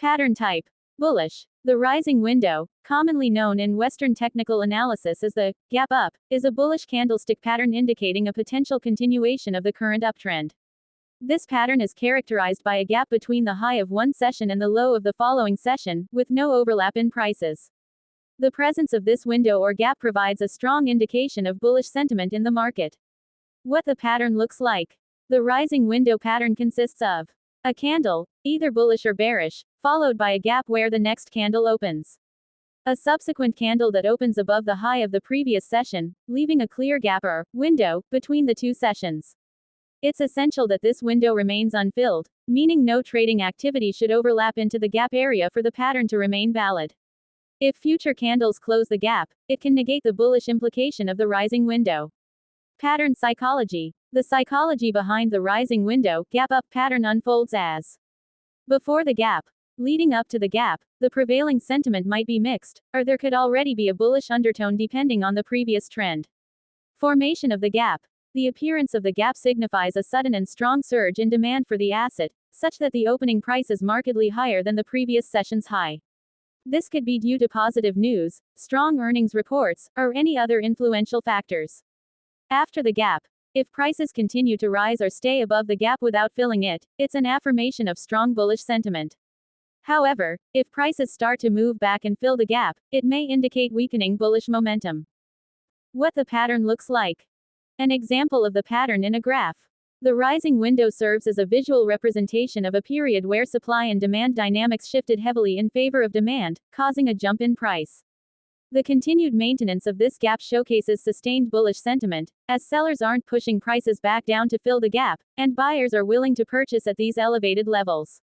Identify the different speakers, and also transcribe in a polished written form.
Speaker 1: Pattern type. Bullish. The rising window, commonly known in Western technical analysis as the gap up, is a bullish candlestick pattern indicating a potential continuation of the current uptrend. This pattern is characterized by a gap between the high of one session and the low of the following session, with no overlap in prices. The presence of this window or gap provides a strong indication of bullish sentiment in the market. What the pattern looks like. The rising window pattern consists of a candle, either bullish or bearish, followed by a gap where the next candle opens. A subsequent candle that opens above the high of the previous session, leaving a clear gap or window between the two sessions. It's essential that this window remains unfilled, meaning no trading activity should overlap into the gap area for the pattern to remain valid. If future candles close the gap, it can negate the bullish implication of the rising window. Pattern psychology. The psychology behind the rising window gap up pattern unfolds as before the gap. Leading up to the gap, the prevailing sentiment might be mixed, or there could already be a bullish undertone depending on the previous trend. Formation of the gap. The appearance of the gap signifies a sudden and strong surge in demand for the asset, such that the opening price is markedly higher than the previous session's high. This could be due to positive news, strong earnings reports, or any other influential factors. After the gap, if prices continue to rise or stay above the gap without filling it, it's an affirmation of strong bullish sentiment. However, if prices start to move back and fill the gap, it may indicate weakening bullish momentum. What the pattern looks like. An example of the pattern in a graph. The rising window serves as a visual representation of a period where supply and demand dynamics shifted heavily in favor of demand, causing a jump in price. The continued maintenance of this gap showcases sustained bullish sentiment, as sellers aren't pushing prices back down to fill the gap, and buyers are willing to purchase at these elevated levels.